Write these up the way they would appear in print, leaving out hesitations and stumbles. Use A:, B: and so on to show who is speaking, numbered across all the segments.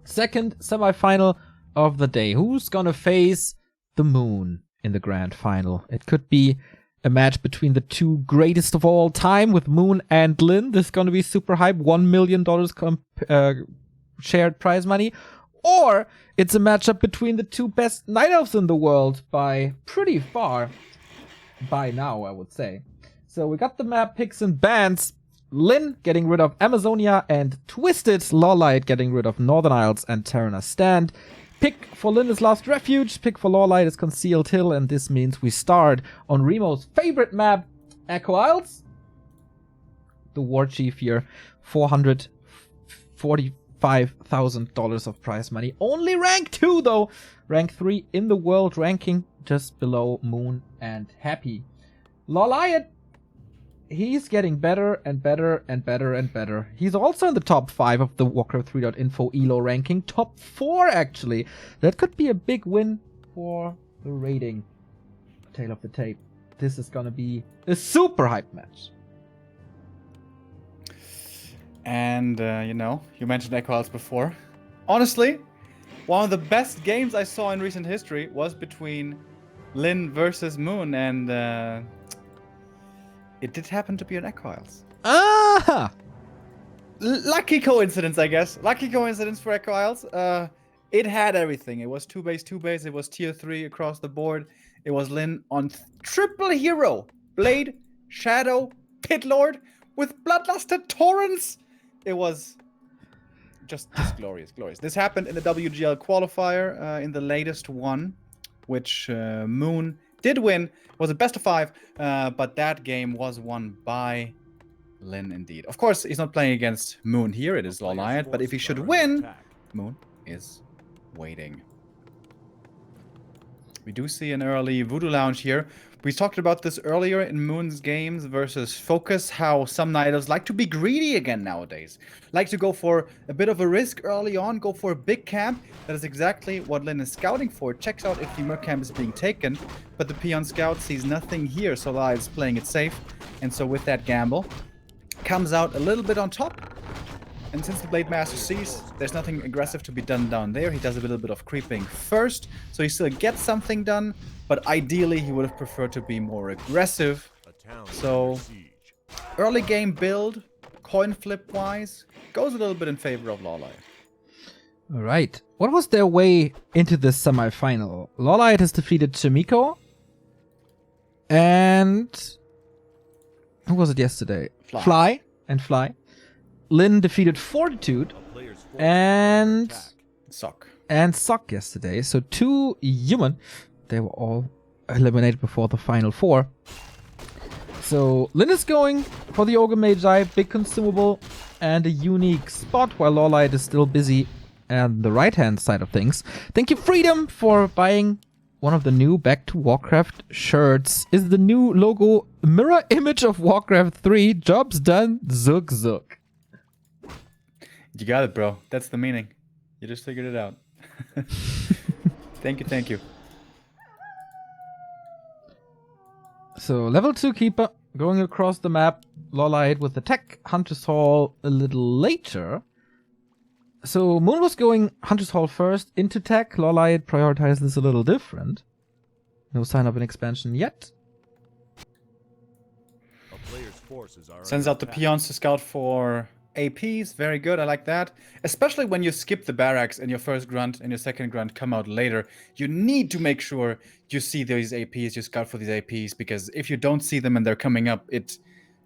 A: Second semifinal of the day. Who's gonna face the Moon in the grand final? It could be a match between the two greatest of all time with Moon and Lin. This is gonna be super hype. $1 million shared prize money. Or it's a matchup between the two best Night Elves in the world by pretty far. By now, I would say. So we got the map picks and bans. Lin getting rid of Amazonia and Twisted. LawLiet getting rid of Northern Isles and Terraner Stand. Pick for Lin is Last Refuge. Pick for LawLiet is Concealed Hill. And this means we start on Remo's favorite map, Echo Isles. The War Chief here. $445,000 of prize money. Only rank 2 though. Rank 3 in the world ranking. Just below Moon and Happy. LawLiet, he's getting better and better and better and better. He's also in the top 5 of the Warcraft 3.info ELO ranking. Top 4 actually. That could be a big win for the rating. Tail of the tape. This is gonna be a super hype match.
B: And, you mentioned Echo Isles before. Honestly, one of the best games I saw in recent history was between Lin versus Moon, and it did happen to be an Echo Isles.
A: Ah!
B: Lucky coincidence, I guess. Lucky coincidence for Echo Isles. It had everything. It was 2-base. It was tier 3 across the board. It was Lin on triple hero. Blade, Shadow, Pit Lord with Bloodluster Torrents. It was just glorious. This happened in the WGL qualifier in the latest one, which Moon did win. It was a best of 5, but that game was won by Lin indeed. Of course, he's not playing against Moon here. It is LawLiet, but if he should win, Moon is waiting. We do see an early Voodoo Lounge here. We talked about this earlier in Moon's games versus Focus, how some Night Elves like to be greedy again nowadays. Like to go for a bit of a risk early on, go for a big camp. That is exactly what Lin is scouting for. Checks out if the Merc camp is being taken, but the Peon Scout sees nothing here, so LawLiet is playing it safe. And so with that gamble, comes out a little bit on top. And since the Blade Master sees there's nothing aggressive to be done down there, he does a little bit of creeping first, so he still gets something done, but ideally he would have preferred to be more aggressive. So early game build, coin flip wise, goes a little bit in favor of LawLiet.
A: Alright. What was their way into this semi-final? LawLiet has defeated Chimiko. And who was it yesterday? Fly. Lin defeated Fortitude and
B: Sock
A: yesterday. So 2 human. They were all eliminated before the final 4. So Lin is going for the Ogre Magi, big consumable, and a unique spot, while LawLiet is still busy on the right-hand side of things. Thank you, Freedom, for buying one of the new Back to Warcraft shirts. Is the new logo mirror image of Warcraft 3? Job's done. Zook zook.
B: You got it, bro. That's the meaning. You just figured it out. Thank you.
A: So, level 2 Keeper going across the map. LawLiet with the tech. Hunter's Hall a little later. So, Moon was going Hunter's Hall first into tech. LawLiet prioritized this a little different. No sign of an expansion yet.
B: Sends out the peons to scout for APs. Very good. I like that. Especially when you skip the barracks and your first grunt and your second grunt come out later. You need to make sure you see these APs, you scout for these APs, because if you don't see them and they're coming up, it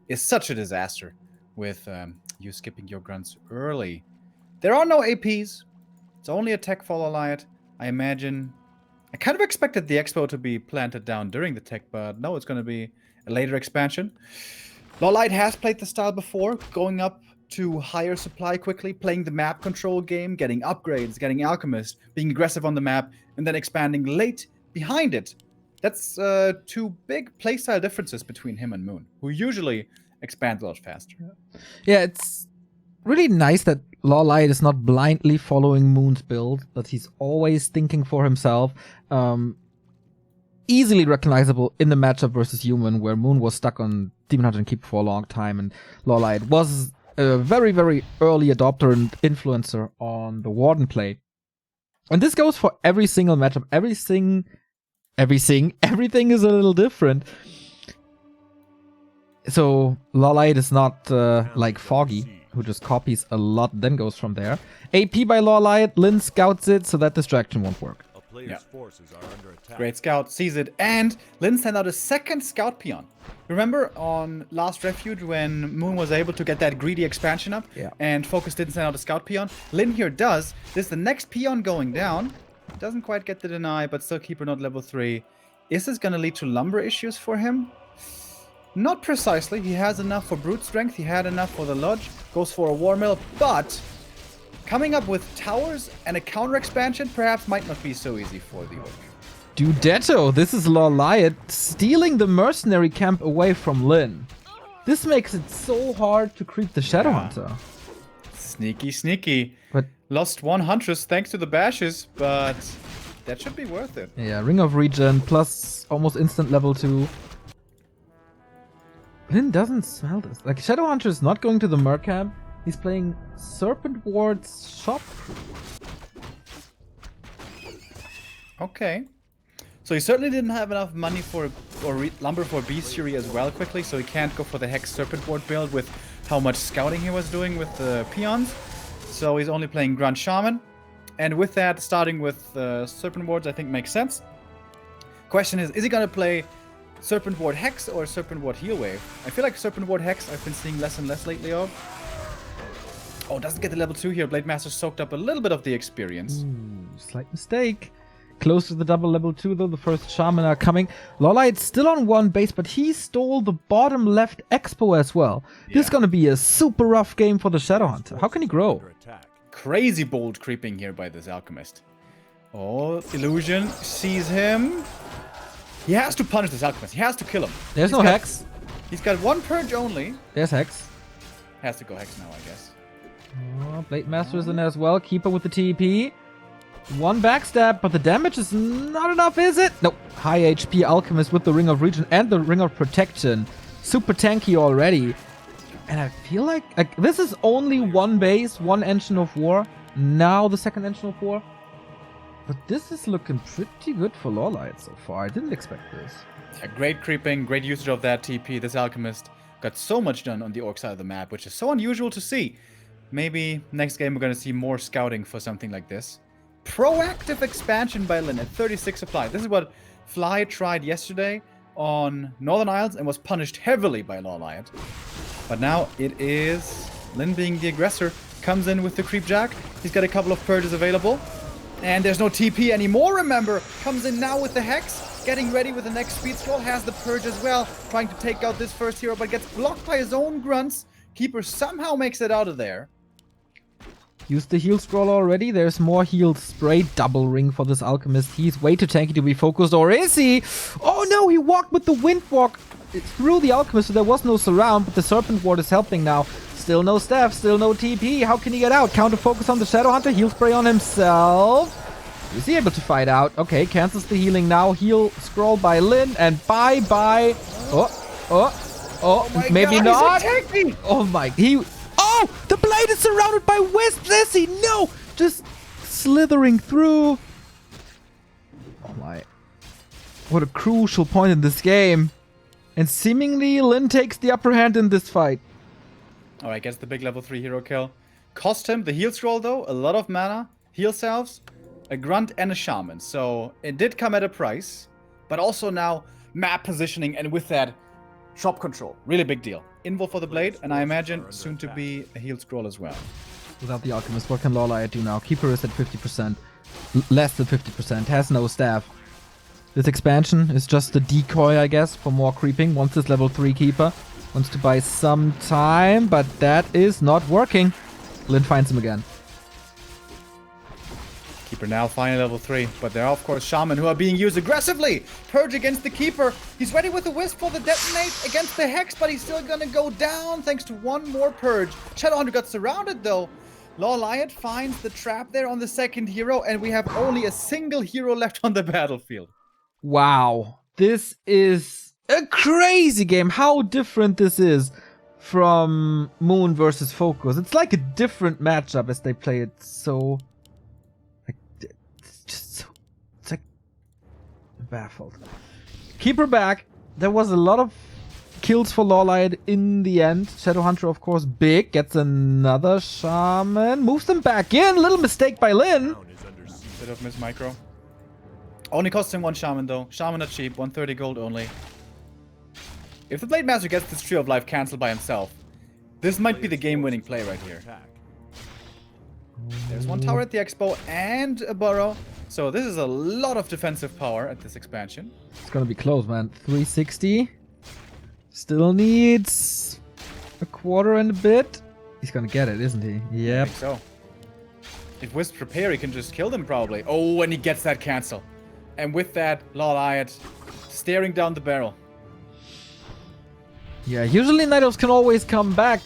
B: is such a disaster with you skipping your grunts early. There are no APs. It's only a tech for LawLiet. I imagine. I kind of expected the expo to be planted down during the tech, but no, it's going to be a later expansion. LawLiet has played the style before, going up to higher supply quickly, playing the map control game, getting upgrades, getting Alchemist, being aggressive on the map, and then expanding late behind it. That's 2 big playstyle differences between him and Moon, who usually expands a lot faster.
A: Yeah, it's really nice that LawLiet is not blindly following Moon's build, that he's always thinking for himself. Easily recognizable in the matchup versus Human, where Moon was stuck on Demon Hunter and Keep for a long time, and LawLiet was a very, very early adopter and influencer on the Warden play. And this goes for every single matchup. Everything is a little different. So LawLiet is not like Foggy, who just copies a lot, then goes from there. AP by LawLiet, Lin scouts it, so that distraction won't work.
B: Yeah. Great scout, sees it, and Lin sent out a second scout peon. Remember on last Refuge when Moon was able to get that greedy expansion up and Focus didn't send out a scout peon? Lin here does. This is the next peon going down. Doesn't quite get the deny, but still Keeper not level 3. Is this going to lead to lumber issues for him? Not precisely. He has enough for brute strength. He had enough for the lodge. Goes for a war mill, but coming up with towers and a counter expansion perhaps might not be so easy for the Orc.
A: Dudetto, this is LawLiet stealing the mercenary camp away from Lin. This makes it so hard to creep the Shadowhunter.
B: Sneaky, sneaky.
A: But
B: lost one Huntress thanks to the bashes, but that should be worth it.
A: Yeah, Ring of Regen plus almost instant level 2. Lin doesn't smell this. Like, Shadowhunter is not going to the Mer camp. He's playing Serpent Ward's shop crew.
B: Okay. So he certainly didn't have enough money for lumber for Beast Fury as well quickly, so he can't go for the Hex Serpent Ward build with how much scouting he was doing with the peons. So he's only playing Grunt Shaman. And with that, starting with Serpent Wards I think makes sense. Question is he going to play Serpent Ward Hex or Serpent Ward Heal Wave? I feel like Serpent Ward Hex I've been seeing less and less lately of. Oh, doesn't get the level 2 here. Blade Master soaked up a little bit of the experience.
A: Ooh, slight mistake. Close to the double level 2 though, the first Shaman are coming. LawLiet's still on 1 base, but he stole the bottom left Expo as well. Yeah. This is gonna be a super rough game for the Shadowhunter. How can he grow?
B: Crazy bold creeping here by this Alchemist. Oh, Illusion sees him. He has to punish this Alchemist. He has to kill him.
A: There's no Hex.
B: He's got 1 Purge only.
A: There's Hex.
B: Has to go Hex now, I guess.
A: Oh, Blade Master is in there as well. Keeper with the TP. 1 backstab, but the damage is not enough, is it? Nope. High HP Alchemist with the Ring of Regen and the Ring of Protection. Super tanky already. And I feel like this is only 1 base, 1 Engine of War. Now the second Engine of War. But this is looking pretty good for LawLiet so far. I didn't expect this.
B: Yeah, great creeping, great usage of that TP. This Alchemist got so much done on the Orc side of the map, which is so unusual to see. Maybe next game we're going to see more scouting for something like this. Proactive expansion by Lin at 36 supply. This is what Fly tried yesterday on Northern Isles and was punished heavily by LawLiet. But now it is Lin being the aggressor. Comes in with the Creep Jack. He's got a couple of purges available. And there's no TP anymore, remember. Comes in now with the Hex. Getting ready with the next speed scroll. Has the purge as well. Trying to take out this first hero, but gets blocked by his own grunts. Keeper somehow makes it out of there.
A: Use the heal scroll already. There's more heal spray. Double ring for this Alchemist. He's way too tanky to be focused, or is he? Oh no, he walked with the Wind Walk through the Alchemist, so there was no surround, but the Serpent Ward is helping now. Still no staff, still no TP. How can he get out? Counter focus on the Shadowhunter. Heal spray on himself. Is he able to fight out? Okay, cancels the healing now. Heal scroll by Lin, and bye-bye. Oh, maybe
B: God,
A: not. Oh my, Oh, the blade is surrounded by wisps. Is he? No, just slithering through. Oh my, what a crucial point in this game. And seemingly Lin takes the upper hand in this fight.
B: Alright, gets the big level 3 hero kill. Cost him the heal scroll though, a lot of mana, heal selves, a grunt and a shaman. So it did come at a price, but also now map positioning and with that shop control. Really big deal. Invul for the blade, and I imagine soon to be a heal scroll as well.
A: Without the Alchemist, what can LawLiet do now? Keeper is at 50%. Less than 50%. Has no staff. This expansion is just a decoy, I guess, for more creeping. Wants this level 3 Keeper. Wants to buy some time, but that is not working. Lin finds him again.
B: Keeper now finally level 3, but there are of course Shaman who are being used aggressively. Purge against the Keeper. He's ready with the Wisp for the detonate against the Hex, but he's still gonna go down thanks to 1 more Purge. Shadowhunter got surrounded though. LawLiet finds the trap there on the second hero, and we have only a single hero left on the battlefield.
A: Wow, this is a crazy game. How different this is from Moon versus Focus. It's like a different matchup as they play it so... Like, it's just so... It's like... baffled. Keep her back. There was a lot of kills for LawLiet in the end. Shadowhunter, of course, big. Gets another Shaman. Moves them back in. Little mistake by Lin.
B: Bit of miss micro. Only costing 1 Shaman, though. Shaman not cheap. 130 gold only. If the Blade Master gets this Tree of Life cancelled by himself, this might be the game-winning play right here. There's 1 tower at the Expo and a burrow. So this is a lot of defensive power at this expansion.
A: It's gonna be close, man. 360. Still needs a quarter and a bit. He's gonna get it, isn't he? Yep.
B: I think so. If Wisp prepare, he can just kill them probably. Oh, and he gets that cancel. And with that, LawLiet staring down the barrel.
A: Yeah, usually Night Elves can always come back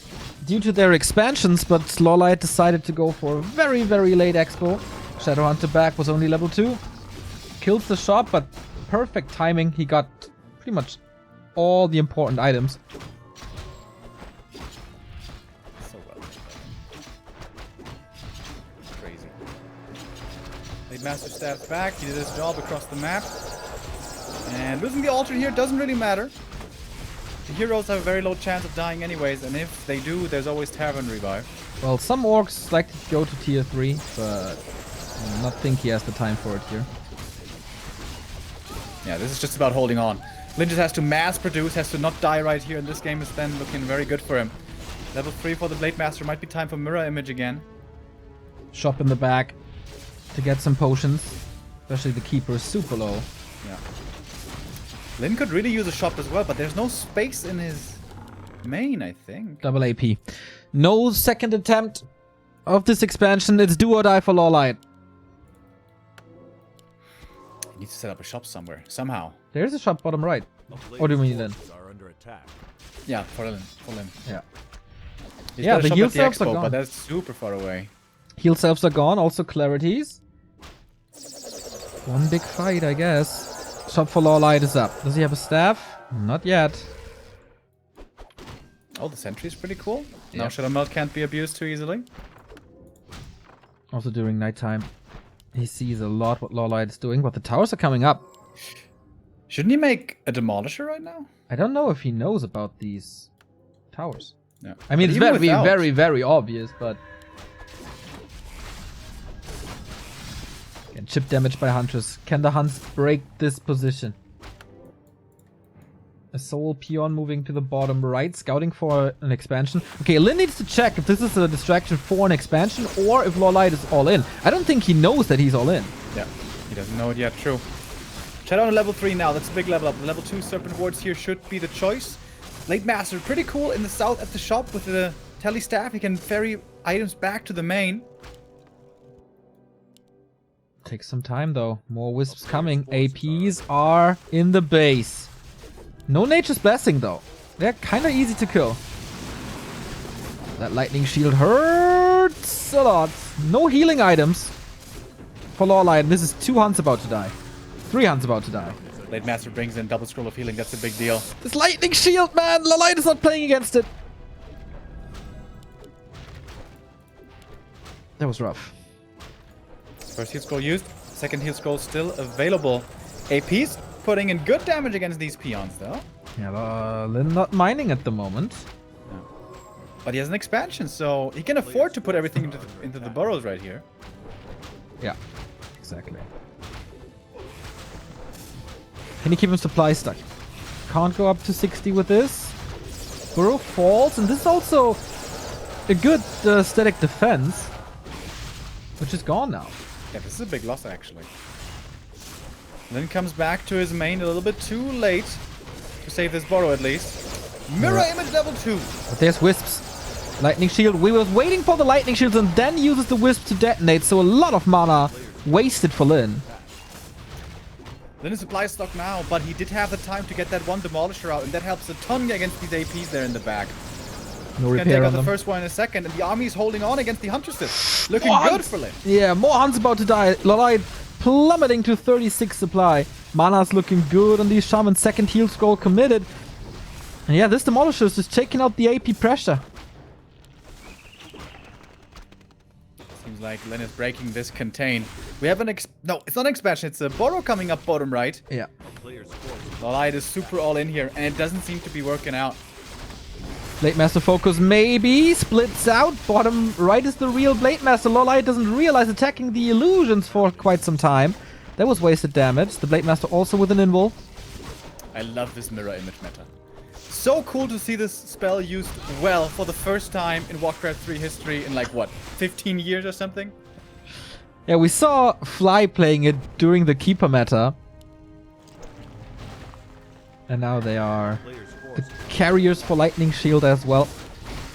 A: due to their expansions, but LawLiet decided to go for a very, very late expo. Shadowhunter back was only level 2. Kills the shop, but perfect timing. He got pretty much all the important items.
B: So well. Crazy. Blade Master stabs back. He did his job across the map. And losing the altar here doesn't really matter. The heroes have a very low chance of dying anyways, and if they do, there's always Tavern Revive.
A: Well, some orcs like to go to tier 3, but I not think he has the time for it here.
B: Yeah, this is just about holding on. Lin just has to mass produce, has to not die right here, and this game is then looking very good for him. Level 3 for the Blade Master. Might be time for Mirror Image again.
A: Shop in the back to get some potions. Especially the Keeper is super low.
B: Yeah. Lin could really use a shop as well, but there's no space in his main, I think.
A: Double AP. No second attempt of this expansion. It's do or die for LawLiet.
B: He needs to set up a shop somewhere, somehow.
A: There's a shop bottom right. What do you mean then?
B: Yeah, for Lin.
A: Yeah.
B: He's
A: Yeah,
B: got a
A: the
B: shop
A: heal
B: at the
A: selves are
B: Expo,
A: gone.
B: but that's super far away.
A: Heal selves are gone. Also clarities. One big fight, I guess. Shop for LawLiet is up. Does he have a staff? Not yet.
B: Oh, the sentry is pretty cool.
A: Yeah.
B: Now Shadow Melt can't be abused too easily.
A: Also during nighttime, he sees a lot what LawLiet is doing, but the towers are coming up.
B: Shouldn't he make a Demolisher right now?
A: I don't know if he knows about these towers.
B: Yeah.
A: I mean,
B: But
A: it's
B: even
A: very,
B: without-
A: very, very obvious, but... Again, chip damage by Huntress. Can the Hunts break this position? A Soul Peon moving to the bottom right, scouting for an expansion. Okay, Lin needs to check if this is a distraction for an expansion or if LawLiet is all in. I don't think he knows that he's all in.
B: Yeah, he doesn't know it yet, true. Shadow on level 3 now, that's a big level up. The level 2 Serpent Wards here should be the choice. Blade Master, pretty cool in the south at the shop with the Tele Staff. He can ferry items back to the main.
A: Takes some time though. More Wisps coming. APs are in the base. No Nature's Blessing though. They're kind of easy to kill. That Lightning Shield hurts a lot. No healing items for LawLiet. This is 2 Hunts about to die. 3 Hunts about to die.
B: Blade Master brings in double scroll of healing, that's a big deal.
A: This Lightning Shield, man! LawLiet is not playing against it. That was rough.
B: First heal scroll used, second heal scroll still available. AP's putting in good damage against these peons though.
A: Yeah, Lin not mining at the moment.
B: But he has an expansion, so he can afford to put everything into the burrows right here.
A: Yeah, exactly. Can he keep him supply stuck? Can't go up to 60 with this. Burrow falls, and this is also a good static defense, which is gone now.
B: Yeah, this is a big loss actually. Then comes back to his main a little bit too late to save this burrow at least. Mirror Image level 2.
A: But there's Wisps. Lightning Shield. We were waiting for the Lightning Shields and then uses the Wisp to detonate, so a lot of mana wasted for Lin.
B: Lin is supply stock now, but he did have the time to get that one Demolisher out, and that helps a ton against these APs there in the back.
A: No
B: He's gonna
A: repair
B: take
A: on
B: out the
A: them.
B: first one in a second, and the army is holding on against the Huntresses. Looking
A: What?
B: good for Lin.
A: Yeah, more Hunts about to die. LawLiet plummeting to 36 supply. Mana's looking good on these Shamans. Second heal scroll committed. And yeah, this Demolisher is just taking out the AP pressure.
B: Seems like Lin is breaking this contain. We have an no, it's not an expansion. It's a Borrow coming up bottom right.
A: Yeah.
B: LawLiet is super all in here, and it doesn't seem to be working out.
A: Blade Master focus maybe splits out. Bottom right is the real Blade Master. LawLiet doesn't realize attacking the illusions for quite some time. That was wasted damage. The Blade Master also with an invul.
B: I love this mirror image meta. So cool to see this spell used well for the first time in Warcraft 3 history in like what, 15 years or something?
A: Yeah, we saw Fly playing it during the Keeper meta. And now they are the carriers for Lightning Shield as well.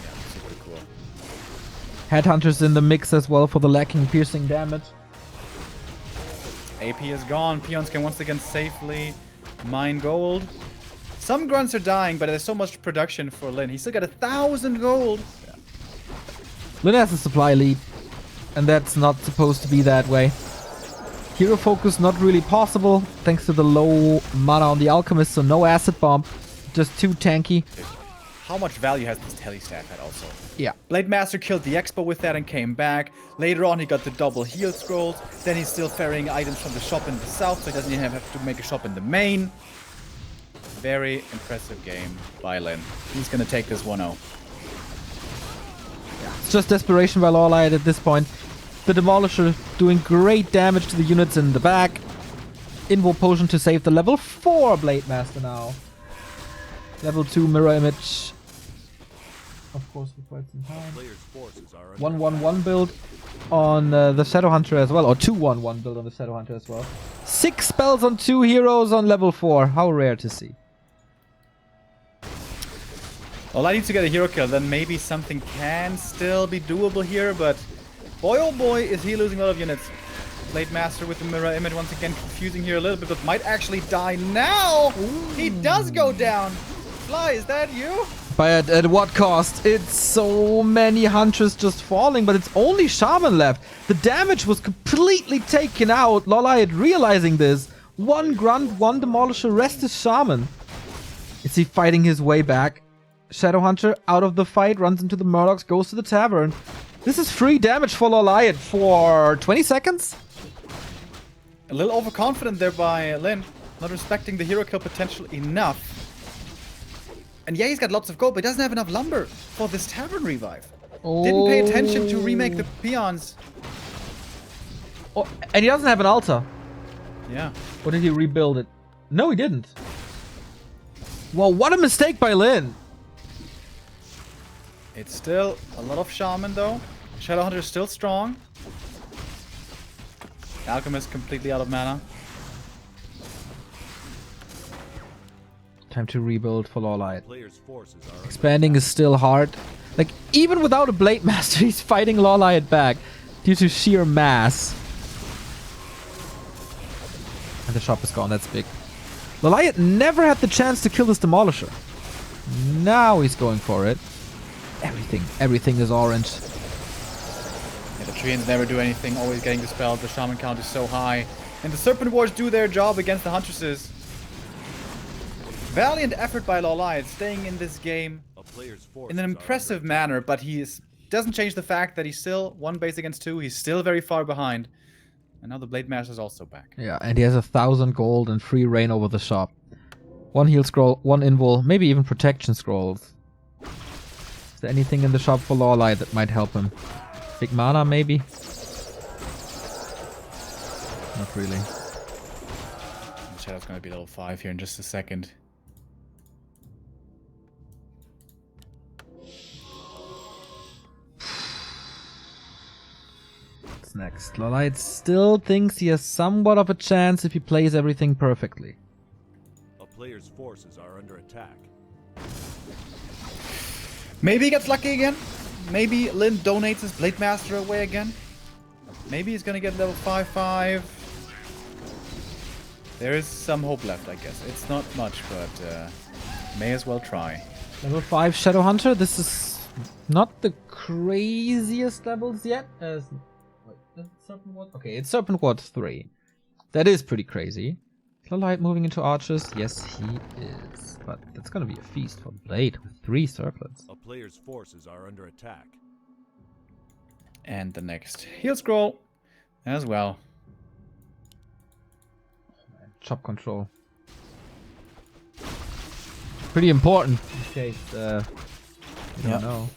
B: Yeah, super cool.
A: Headhunters in the mix as well for the lacking piercing damage.
B: AP is gone. Peons can once again safely mine gold. Some grunts are dying, but there's so much production for Lin. He's still got 1,000 gold. Yeah.
A: Lin has a supply lead, and that's not supposed to be that way. Hero focus not really possible, thanks to the low mana on the Alchemist, so no acid bomb. Just too tanky.
B: How much value has this telestaff had also?
A: Yeah.
B: Blade Master killed the Expo with that and came back. Later on, he got the double heal scrolls. Then he's still ferrying items from the shop in the south, so he doesn't even have to make a shop in the main. Very impressive game by Lin. He's gonna take this 1-0.
A: It's just desperation by LawLiet at this point. The Demolisher doing great damage to the units in the back. Invul Potion to save the level 4 Blade Master now. Level 2 mirror image. Of course, for quite some time. 1-1-1 build on the Shadowhunter as well. Or 2-1-1 build on the Shadowhunter as well. 6 spells on 2 heroes on level 4. How rare to see.
B: Well, I need to get a hero kill, then maybe something can still be doable here, but boy oh boy is he losing a lot of units. Blade Master with the mirror image once again confusing here a little bit, but might actually die now! Ooh. He does go down! Fly, is that you?
A: But at what cost? It's so many Hunters just falling, but it's only Shaman left. The damage was completely taken out. LawLiet realizing this. 1 Grunt, 1 Demolisher, rest is Shaman. Is he fighting his way back? Shadowhunter out of the fight, runs into the Murlocs, goes to the tavern. This is free damage for LawLiet for 20 seconds?
B: A little overconfident there by Lin. Not respecting the hero kill potential enough. And yeah, he's got lots of gold, but he doesn't have enough lumber for this tavern revive.
A: Oh.
B: Didn't pay attention to remake the peons.
A: Oh, and he doesn't have an altar.
B: Yeah.
A: Or did he rebuild it? No, he didn't. Well, what a mistake by Lin.
B: It's still a lot of Shaman though. Shadowhunter is still strong. Alchemist completely out of mana.
A: Time to rebuild for LawLiet. Expanding is still hard. Like, even without a Blade Master, he's fighting LawLiet back due to sheer mass. And the shop is gone, that's big. LawLiet never had the chance to kill this Demolisher. Now he's going for it. Everything is orange.
B: Yeah, the Treants never do anything, always getting dispelled. The Shaman count is so high. And the Serpent Wars do their job against the Huntresses. Valiant effort by LawLiet, staying in this game in an impressive manner, but he doesn't change the fact that he's still 1 base against 2. He's still very far behind. And now the Blade Master is also back.
A: Yeah, and he has 1,000 gold and free reign over the shop. 1 heal scroll, 1 invul, maybe even protection scrolls. Is there anything in the shop for LawLiet that might help him? Big mana, maybe? Not really.
B: The Shadow's gonna be level 5 here in just a second.
A: What's next? LawLiet still thinks he has somewhat of a chance if he plays everything perfectly.
C: A player's forces are under attack.
B: Maybe he gets lucky again. Maybe Lin donates his Blade Master away again. Maybe he's gonna get level 5-5. There is some hope left, I guess. It's not much, but may as well try.
A: Level 5 Shadowhunter. This is not the craziest levels yet. Wait, is it Serpent Ward? Okay, it's Serpent Ward 3. That is pretty crazy. LawLiet moving into archers? Yes, he is. But that's gonna be a feast for Blade with 3 circlets.
C: A player's forces are under attack.
B: And the next heal scroll as well.
A: Chop control. Pretty important in case you don't know.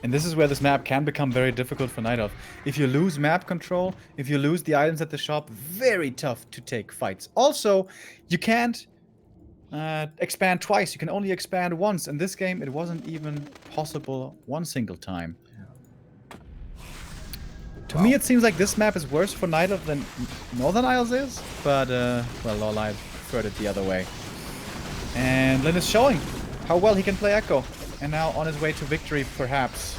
B: And this is where this map can become very difficult for Night Elf. If you lose map control, if you lose the items at the shop, very tough to take fights. Also, you can't expand twice. You can only expand once. In this game, it wasn't even possible one single time. To me, it seems like this map is worse for Night Elf than Northern Isles is. But, well, LawLiet preferred it the other way. And Lin is showing how well he can play Echo. And now on his way to victory, perhaps.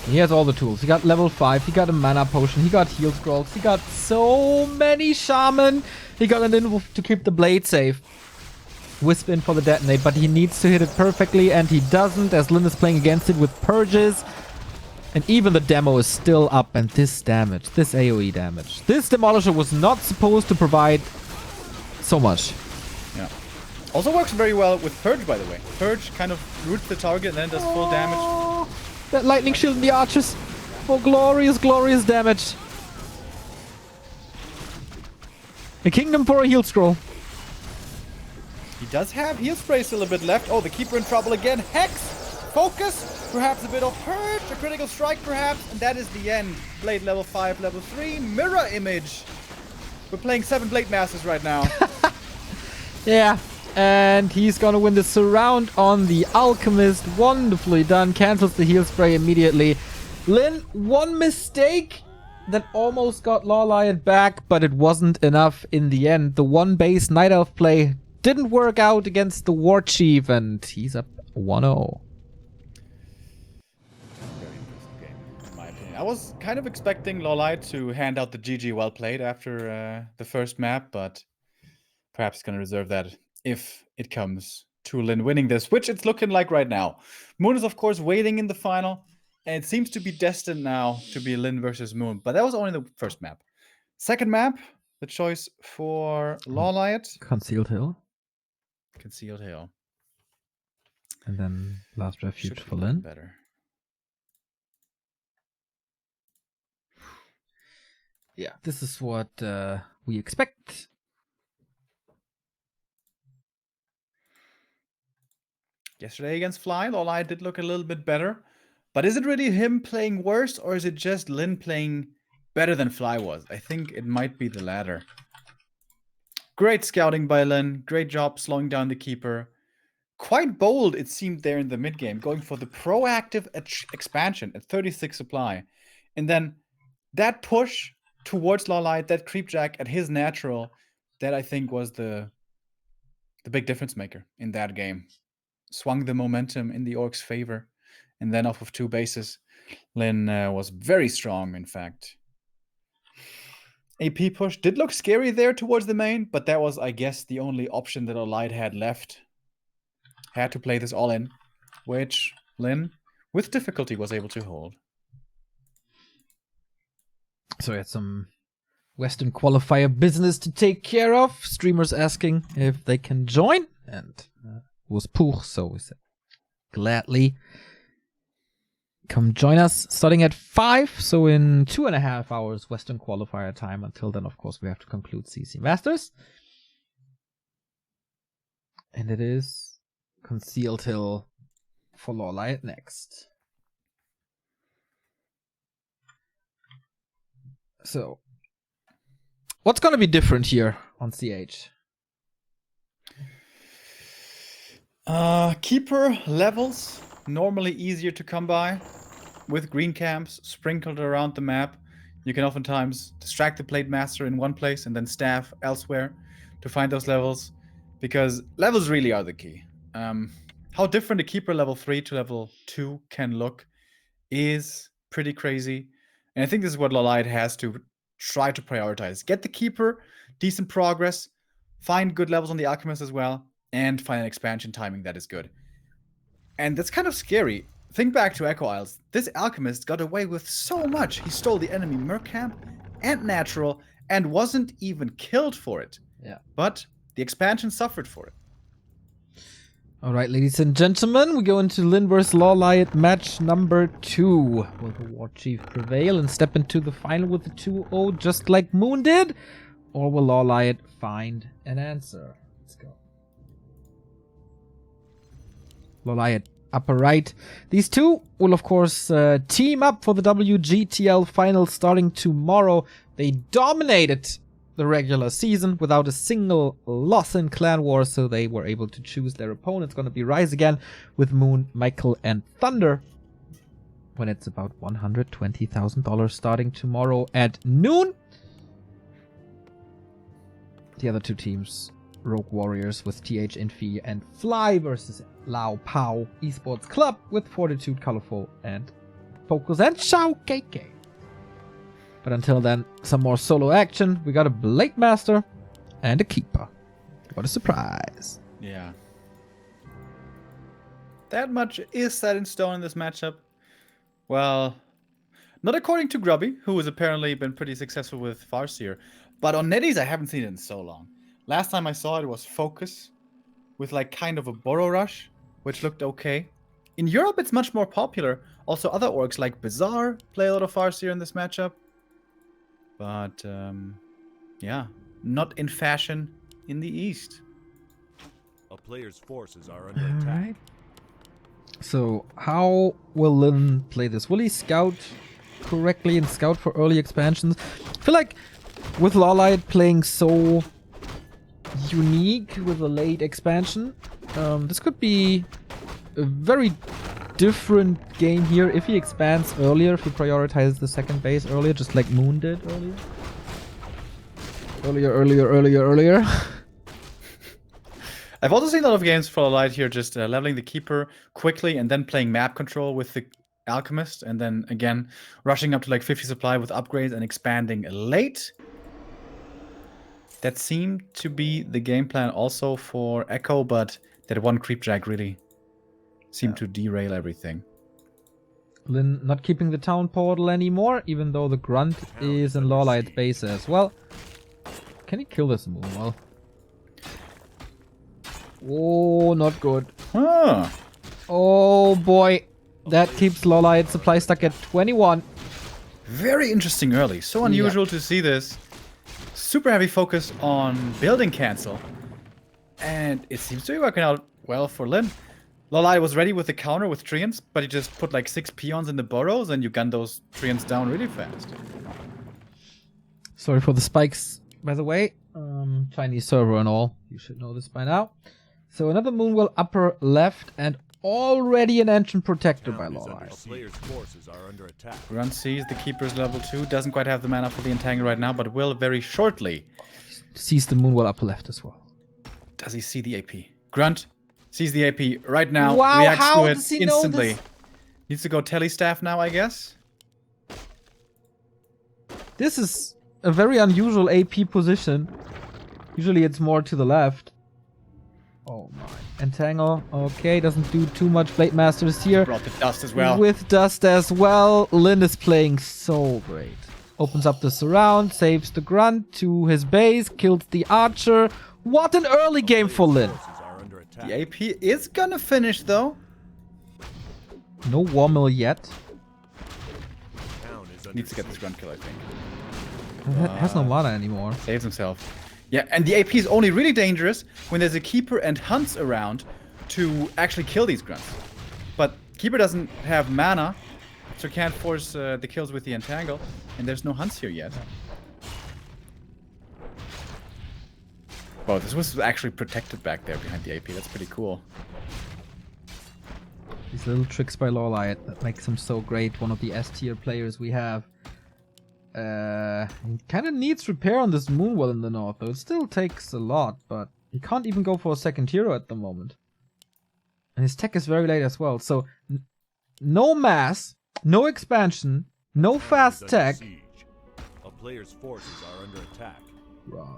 A: He has all the tools. He got level 5, he got a mana potion, he got heal scrolls, he got so many shaman. He got an inv to keep the blade safe. Wisp in for the detonate, but he needs to hit it perfectly, and he doesn't, as Lin is playing against it with purges. And even the demo is still up, and this damage, this AoE damage. This Demolisher was not supposed to provide so much.
B: Yeah. Also works very well with Purge, by the way. Purge kind of roots the target and then does full damage.
A: That lightning shield in the archers for glorious, glorious damage. A kingdom for a heal scroll.
B: He does have heal spray still a bit left. Oh, the Keeper in trouble again. Hex! Focus! Perhaps a bit of Purge, a critical strike perhaps, and that is the end. Blade level 5, level 3, mirror image. We're playing 7 Blade Masters right now.
A: Yeah. And he's gonna win the surround on the Alchemist. Wonderfully done. Cancels the heal spray immediately. Lin, one mistake that almost got LawLiet back, but it wasn't enough in the end. The one base Night Elf play didn't work out against the War Chief, and he's up 1-0.
B: Very impressive game, in my opinion. I was kind of expecting LawLiet to hand out the GG well played after the first map, but perhaps gonna reserve that if it comes to Lin winning this, which it's looking like right now. Moon is, of course, waiting in the final, and it seems to be destined now to be Lin versus Moon. But that was only the first map. Second map, the choice for LawLiet.
A: Concealed Hill.
B: Concealed Hill.
A: And then Last Refuge
B: Should
A: for
B: be
A: Lin.
B: better.
A: Yeah, this is what we expect.
B: Yesterday against Fly, LawLiet did look a little bit better. But is it really him playing worse, or is it just Lin playing better than Fly was? I think it might be the latter. Great scouting by Lin. Great job slowing down the Keeper. Quite bold, it seemed, there in the mid-game, going for the proactive expansion at 36 supply. And then that push towards LawLiet, that creepjack at his natural, that I think was the big difference maker in that game. Swung the momentum in the Orc's favor. And then off of 2 bases, Lin was very strong, in fact. AP push did look scary there towards the main, but that was, I guess, the only option that LawLiet had left. Had to play this all in, which Lin, with difficulty, was able to hold.
A: So we had some Western qualifier business to take care of. Streamers asking if they can join, and was Puch, so we said gladly come join us starting at 5, so in 2.5 hours Western qualifier time. Until then, of course, we have to conclude CC Masters, and it is Concealed Hill for LawLiet next. So what's gonna be different here on CH?
B: Keeper levels, normally easier to come by. With green camps sprinkled around the map, you can oftentimes distract the Blade Master in one place and then staff elsewhere to find those levels, because levels really are the key. How different a Keeper level 3 to level 2 can look is pretty crazy. And I think this is what LawLiet has to try to prioritize. Get the Keeper, decent progress, find good levels on the Alchemist as well, and find an expansion timing that is good. And that's kind of scary. Think back to Echo Isles. This Alchemist got away with so much. He stole the enemy Merc camp and natural and wasn't even killed for it.
A: Yeah.
B: But the expansion suffered for it.
A: All right, ladies and gentlemen, we go into Lin vs. LawLiet match number 2. Will the War Chief prevail and step into the final with the 2-0 just like Moon did? Or will LawLiet find an answer? Let's go. LawLiet upper right. These two will, of course, team up for the WGTL final starting tomorrow. They dominated the regular season without a single loss in Clan Wars, so they were able to choose their opponent. It's going to be Rise again with Moon, Michael, and Thunder when it's about $120,000 starting tomorrow at noon. The other two teams, Rogue Warriors with TH Infi and Fly versus Lao Pao Esports Club with Fortitude, Colorful, and Focus and Shao KK. But until then, some more solo action. We got a Blade Master and a Keeper. What a surprise.
B: Yeah. That much is set in stone in this matchup. Well, not according to Grubby, who has apparently been pretty successful with Farseer. But on Netties, I haven't seen it in so long. Last time I saw it was Focus with like kind of a Burrow Rush, which looked okay. In Europe, it's much more popular. Also, other orcs like Bizarre play a lot of Farseer in this matchup. But, yeah, not in fashion in the East.
C: A player's forces are under attack.
A: Alright. So, how will Lin play this? Will he scout correctly and scout for early expansions? I feel like with LawLiet playing so unique with a late expansion, this could be a very different game here if he expands earlier, if he prioritizes the second base earlier, just like Moon did earlier.
B: I've also seen a lot of games for LawLiet here, just leveling the Keeper quickly and then playing map control with the Alchemist, and then again rushing up to like 50 supply with upgrades and expanding late. That seemed to be the game plan also for Echo, but that one Creep Jack really seemed to derail everything.
A: Lin not keeping the town portal anymore, even though the Grunt is in LawLiet's base as well. Can he kill this Moon? Well, oh, not good.
B: Ah.
A: Oh boy, that keeps LawLiet supply stuck at 21.
B: Very interesting early. So unusual to see this. Super heavy focus on building cancel. And it seems to be working out well for Lin. LawLiet was ready with the counter with Treants, but he just put like 6 peons in the burrows and you gun those Treants down really fast.
A: Sorry for the spikes, by the way. Chinese server and all. You should know this by now. So another Moonwell upper left and already an Ancient Protector by LawLiet.
C: A player's forces are under attack.
B: Grunt sees the Keeper's level 2. Doesn't quite have the mana for the Entangle right now, but will very shortly.
A: Sees the Moonwell upper left as well.
B: Does he see the AP? Grunt sees the AP right now.
A: Wow,
B: reacts
A: how
B: to it
A: does he know
B: instantly.
A: this?
B: Needs to go telestaff now, I guess.
A: This is a very unusual AP position. Usually it's more to the left. Oh my. Entangle. Okay, doesn't do too much. Blade Masters here.
B: Brought the dust as well.
A: With dust as well. Lin is playing so great. Opens up the surround, saves the Grunt to his base, kills the Archer. What an early game for Lin.
C: Forces are under attack.
B: The AP is gonna finish though.
A: No Warmill yet.
C: Town is under
B: Needs to get this
C: siege.
B: Grunt kill, I think.
A: Has no mana anymore.
B: Saves himself. Yeah, and the AP is only really dangerous when there's a Keeper and Hunts around to actually kill these Grunts. But Keeper doesn't have mana, so can't force the kills with the Entangle, and there's no Hunts here yet. Wow, this was actually protected back there behind the AP. That's pretty cool.
A: These little tricks by LawLiet that makes him so great. One of the S tier players we have. He kind of needs repair on this Moonwell in the north, though. It still takes a lot, but he can't even go for a second hero at the moment. And his tech is very late as well. So, no mass, no expansion, no
C: Town
A: fast
C: is under
A: tech.
C: siege. A player's forces are under attack.
A: Rough.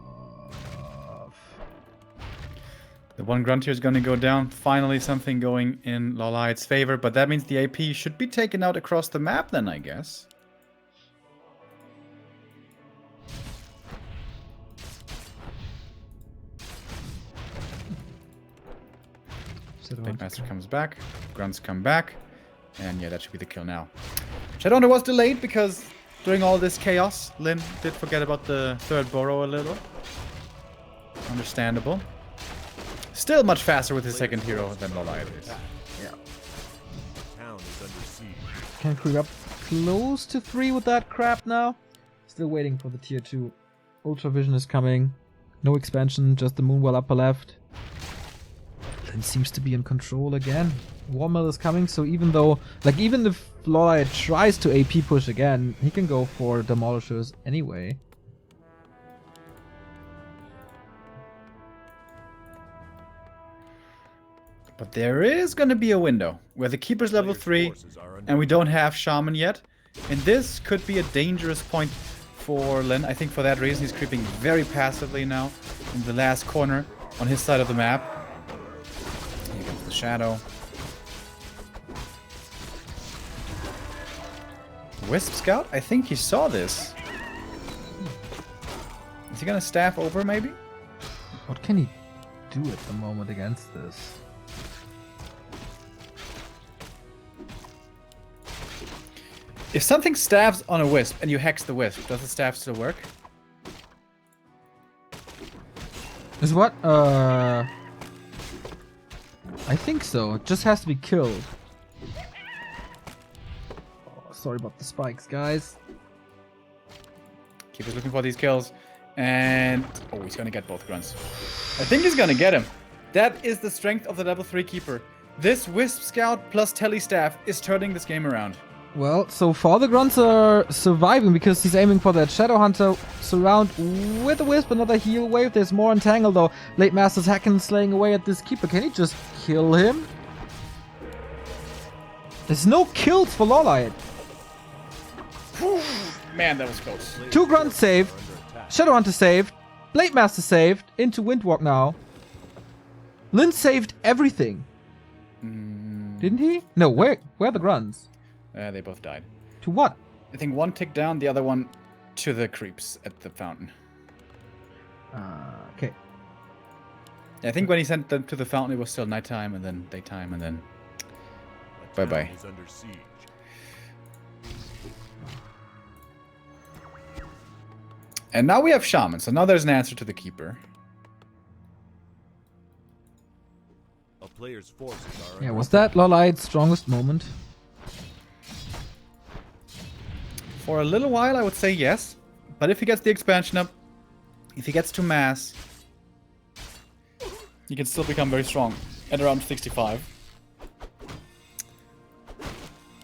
B: The one Grunt here is going to go down. Finally, something going in LawLiet's favor, but that means the AP should be taken out across the map then, I guess. Blade Master comes back. Grunts come back. And yeah, that should be the kill now. Shadowhunter was delayed because during all this chaos, Lin did forget about the third burrow a little. Understandable. Still much faster with his second hero than LawLiet is.
A: Yeah.
C: Town is under siege.
A: Can creep up close to 3 with that crap now. Still waiting for the tier 2. Ultravision is coming. No expansion, just the Moonwell upper left. Lin seems to be in control again. Warmill is coming, so even though, like, even if LawLiet tries to AP push again, he can go for Demolishers anyway.
B: But there is going to be a window where the Keeper's level 3 and we don't have Shaman yet. And this could be a dangerous point for Lin. I think for that reason he's creeping very passively now in the last corner on his side of the map. Here comes the Shadow. Wisp Scout? I think he saw this. Is he going to staff over maybe?
A: What can he do at the moment against this?
B: If something stabs on a Wisp and you hex the Wisp, does the staff still work?
A: Is what? I think so. It just has to be killed. Oh, sorry about the spikes, guys.
B: Keeper's looking for these kills. And... oh, he's gonna get both grunts. I think he's gonna get him. That is the strength of the level 3 Keeper. This Wisp Scout plus Tele Staff is turning this game around.
A: Well, so far the grunts are surviving because he's aiming for that Shadowhunter surround with a Wisp, another heal wave. There's more Entangle though. Late Master's hacking and slaying away at this Keeper. Can he just kill him? There's no kills for LawLiet.
B: Man, that was close.
A: 2 grunts saved. Shadowhunter saved. Blade Master saved. Into Windwalk now. Lin saved everything. Didn't he? No, where are the grunts?
B: They both died.
A: To what?
B: I think one ticked down, the other one to the creeps at the fountain.
A: Okay.
B: I think when he sent them to the fountain, it was still nighttime, and then daytime, and then... bye-bye.
C: Is under siege.
B: And now we have Shaman, so now there's an answer to the Keeper.
C: A player's forces are
A: Yeah,
C: under
A: was that LawLiet's strongest moment?
B: For a little while, I would say yes. But if he gets the expansion up, if he gets to mass, he can still become very strong at around 65.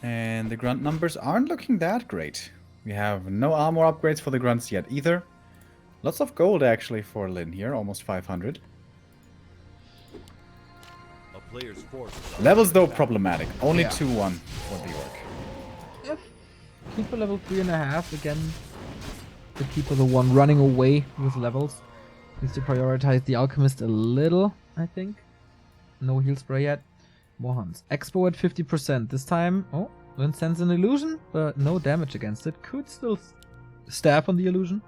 B: And the grunt numbers aren't looking that great. We have no armor upgrades for the grunts yet either. Lots of gold actually for Lin here, almost 500.
C: A player's forces are
B: Levels
C: under
B: though
C: attack.
B: problematic. Only
A: Yeah.
B: 2-1 for the Orc.
A: Keeper level 3.5 again. The Keeper the one running away with levels. Needs to prioritize the Alchemist a little, I think. No heal spray yet. More hunts. Expo at 50%. This time, oh, Lin sends an illusion, but no damage against it. Could still staff on the illusion.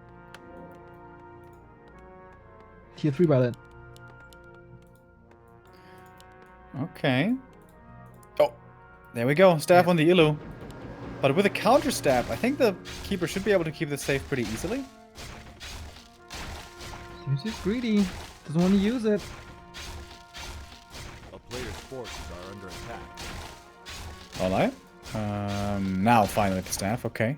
A: Tier 3 by then.
B: Okay. Oh, there we go. Staff on the Illu. But with a counter staff, I think the Keeper should be able to keep this safe pretty easily.
A: Seems he's greedy. Doesn't want to use it.
C: A player's forces are under attack.
B: Alright. Now finally the staff, okay.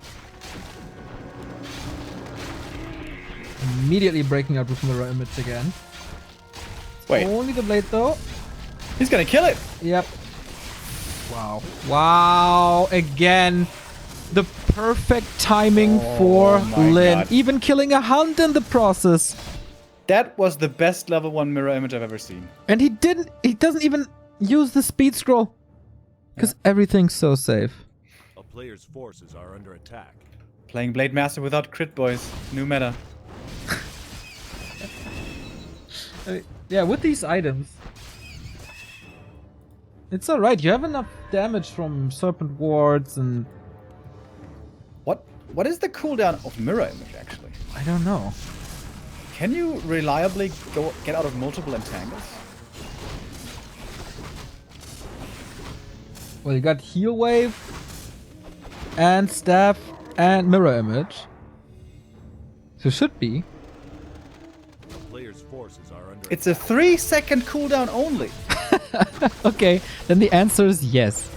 A: Immediately breaking out with mirror image again.
B: Wait,
A: Only the blade though.
B: he's gonna kill it!
A: Yep. Wow. Wow. Again. The perfect timing for
B: my
A: Lin.
B: God.
A: Even killing a hunt in the process.
B: That was the best level 1 mirror image I've ever seen.
A: And he doesn't even use the speed scroll. Because everything's so safe.
C: A player's forces are under attack.
B: Playing Blade Master without crit, boys. New meta.
A: Yeah, with these items. It's alright, you have enough damage from Serpent Wards and...
B: What is the cooldown of mirror image, actually?
A: I don't know.
B: Can you reliably get out of multiple entangles?
A: Well, you got Heal Wave and Staff and Mirror Image. So should be.
C: A player's forces are under
B: It's a 3-second cooldown only.
A: Okay, then the answer is yes.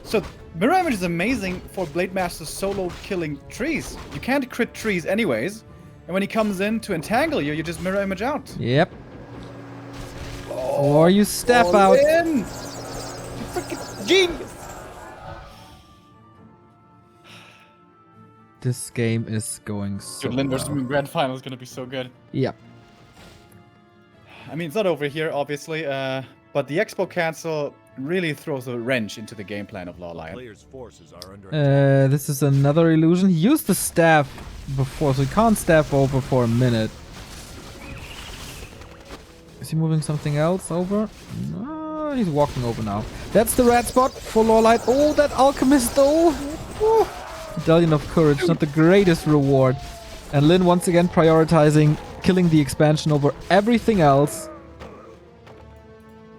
B: So Mirror Image is amazing for Blade Master solo killing trees. You can't crit trees anyways. And when he comes in to entangle you, you just Mirror Image out.
A: Yep. Or you Staff
B: All
A: out.
B: in. You freaking genius.
A: This game is going so
B: Dude, Lin versus
A: well.
B: Moon Grand Final is gonna be so good.
A: Yep.
B: I mean, it's not over here, obviously, but the Expo cancel really throws a wrench into the game plan of LawLiet.
C: player's forces are under attack.
A: This is another illusion. He used the staff before, so he can't staff over for a minute. Is he moving something else over? No, he's walking over now. That's the red spot for LawLiet. Oh, that alchemist though. Woo. Medallion of Courage, not the greatest reward. And Lin once again prioritizing killing the expansion over everything else.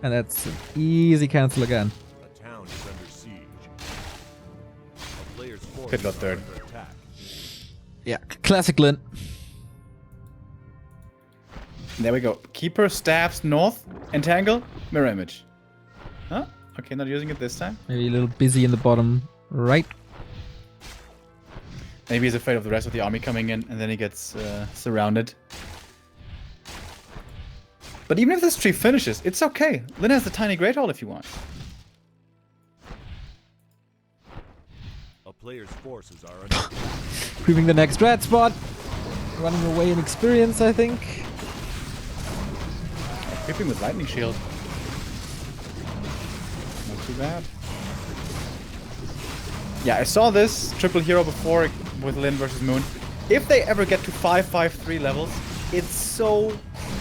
A: And that's an easy cancel again.
C: A town is under siege. A player's forces
B: Pit Lord
C: are
B: third.
C: under attack.
A: Yeah, classic Lin.
B: There we go. Keeper staffs north, entangle, mirror image. Huh? Okay, not using it this time.
A: Maybe a little busy in the bottom right.
B: Maybe he's afraid of the rest of the army coming in, and then he gets surrounded. But even if this tree finishes, it's okay. Lin has the tiny Great Hall if you want.
C: A player's forces are under attack.
A: Creeping the next red spot. Running away in experience, I think.
B: Creeping with lightning shield. Not too bad. Yeah, I saw this triple hero before with Lin versus Moon. If they ever get to 5-5-3 levels, it's so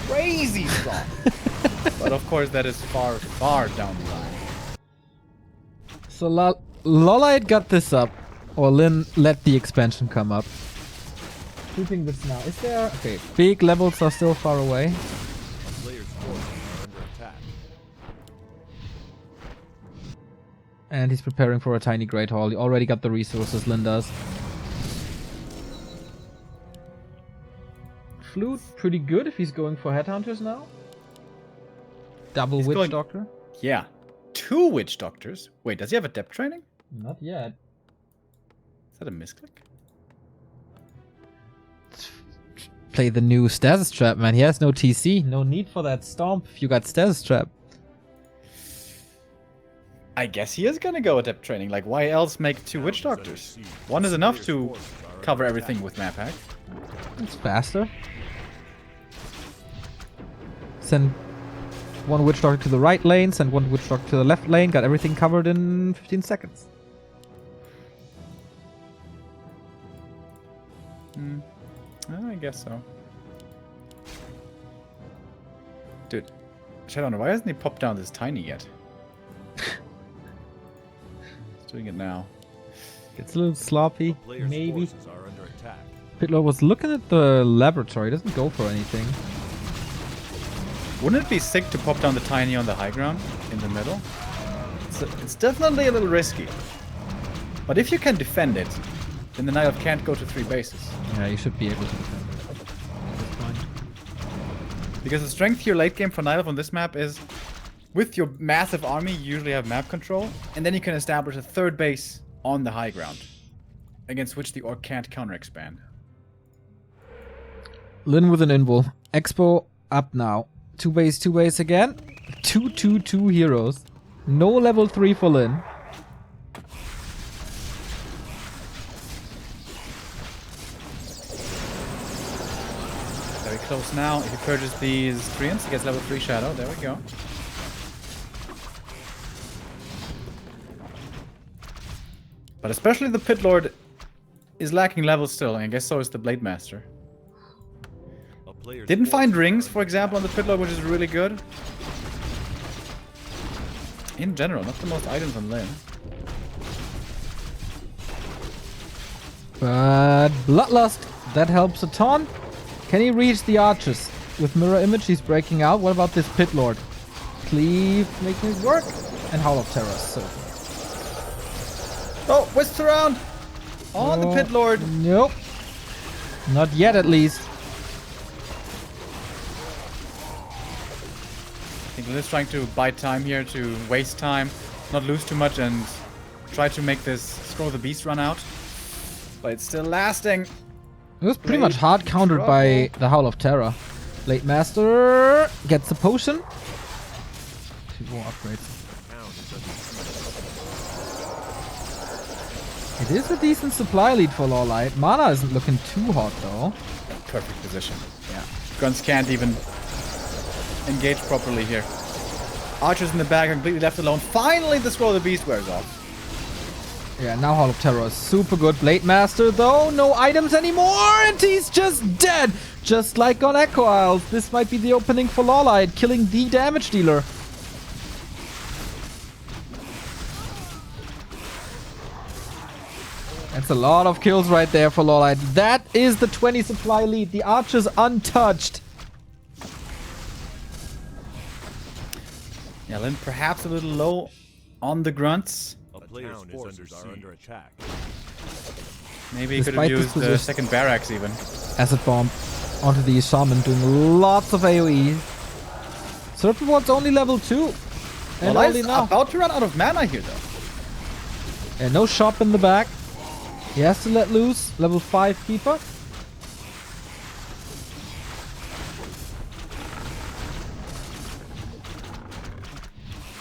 B: crazy strong. But of course, that is far, far down the line.
A: So LawLiet got this up. Or Lin let the expansion come up. Creeping this now. Is there... Okay, big levels are still far away.
C: A player's forces are under attack.
A: And he's preparing for a tiny Great Hall. He already got the resources, Lin does. Flute, pretty good if he's going for Headhunters now. Double
B: He's
A: Witch
B: going-
A: Doctor?
B: Yeah. 2 Witch Doctors. Wait, does he have a depth training?
A: Not yet.
B: Is that a misclick?
A: Play the new Stasis Trap, man. He has no TC. No need for that Stomp if you got Stasis Trap.
B: I guess he is gonna go with depth training. Like, why else make 2 Witch Doctors? One is enough to cover everything with map hack.
A: It's faster. Send one Witch Doctor to the right lane, send one Witch Doctor to the left lane, got everything covered in 15 seconds.
B: I guess so. Dude, Shadowrunner, why hasn't he popped down this tiny yet? He's doing it now.
A: It's a little sloppy,
C: Player's
A: maybe.
C: forces are under attack.
A: Pitlord was looking at the laboratory, doesn't go for anything.
B: Wouldn't it be sick to pop down the tiny on the high ground in the middle? It's definitely a little risky. But if you can defend it, then the Night Elf can't go to 3 bases.
A: Yeah, you should be able to defend it at this point.
B: Because the strength here late game for Night Elf on this map is, with your massive army, you usually have map control, and then you can establish a 3rd base on the high ground, against which the Orc can't counter-expand.
A: Lin with an invul. Expo up now. 2 base again. 2 heroes. No level 3 for Lin.
B: Very close now. If you purchase these treants, he gets level 3 Shadow. There we go. But especially the Pit Lord is lacking levels still, and I guess so is the Blade Master.
C: A player's
B: Didn't find
C: forces are
B: rings,
C: under
B: for example, on the
C: attack.
B: Pit Lord, which is really good. In general, not the most items on Lin.
A: But Bloodlust, that helps a ton. Can he reach the archers? With Mirror Image, he's breaking out. What about this Pit Lord? Cleave making it work. And Howl of Terror, so
B: Oh, whisked around! On the Pit Lord!
A: Nope. Not yet, at least.
B: I think Lynn's trying to buy time here to waste time, not lose too much, and try to make this Scroll of the Beast run out. But it's still lasting.
A: It was pretty much hard countered by the Howl of Terror. Blade Master gets the potion. 2 more upgrades. It is a decent supply lead for LawLiet. Mana isn't looking too hot though.
B: Perfect position. Yeah. Grunts can't even engage properly here. Archers in the back are completely left alone. Finally, the Scroll of the Beast wears off.
A: Yeah, now Howl of Terror is super good. Blade Master though, no items anymore, and he's just dead. Just like on Echo Isles. This might be the opening for LawLiet, killing the damage dealer. That's a lot of kills right there for LawLiet. That is the 20 supply lead. The Archers untouched.
B: Yeah, Lynn perhaps a little low on the Grunts.
C: A player's forces are under attack.
B: Maybe he could have
A: Despite this
B: used the
A: position.
B: second barracks even.
A: Acid Bomb onto the Shaman, doing lots of AoE. Serpent Ward's only level 2. And
B: Well,
A: only
B: he's
A: now.
B: about to run out of mana here though.
A: And no shop in the back. He has to let loose. Level 5 Keeper.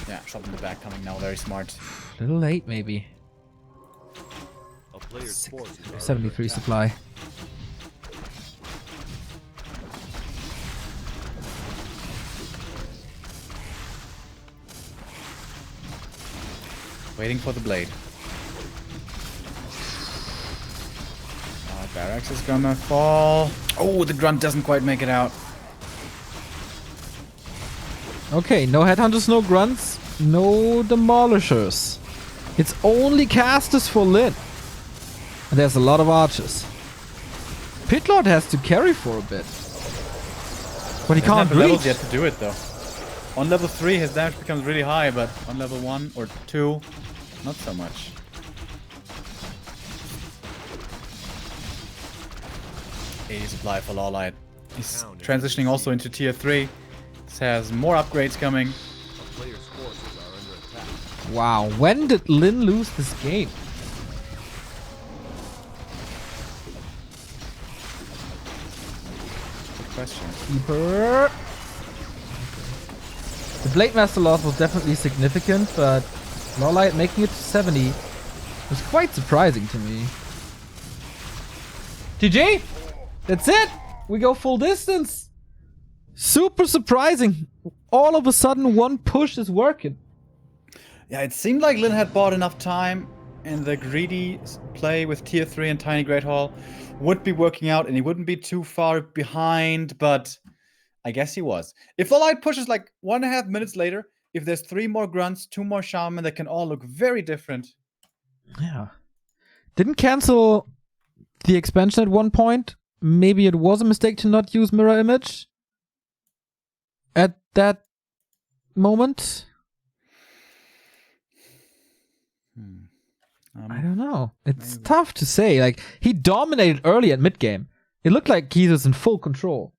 B: Yeah, shot in the back coming now, very smart.
A: A little late, maybe.
C: A player's forces are
A: 73 supply.
B: Waiting for the blade. Barracks is gonna fall. Oh, the Grunt doesn't quite make it out.
A: Okay, no Headhunters, no Grunts, no Demolishers. It's only casters for Lyn. And there's a lot of Archers. Pitlord has to carry for a bit. But he can't
B: Doesn't have the levels
A: reach.
B: yet to do it though. On level 3 his damage becomes really high, but on level 1 or 2, not so much. Supply for LawLiet. He's transitioning also into tier 3. This has more upgrades coming.
C: A player's forces are under attack.
A: Wow, when did Lyn lose this game?
B: Good question.
A: Keeper. The Blade Master loss was definitely significant, but LawLiet making it to 70 was quite surprising to me. GG! That's it! We go full distance! Super surprising! All of a sudden, one push is working.
B: Yeah, it seemed like Lyn had bought enough time, and the greedy play with tier 3 and Tiny Great Hall would be working out, and he wouldn't be too far behind, but I guess he was. If LawLiet pushes like 1.5 minutes later, if there's 3 more Grunts, 2 more Shaman, that can all look very different.
A: Yeah. Didn't cancel the expansion at one point. Maybe it was a mistake to not use mirror image at that moment. I don't know. It's tough to say. Like, he dominated early at mid game. It looked like he was in full control.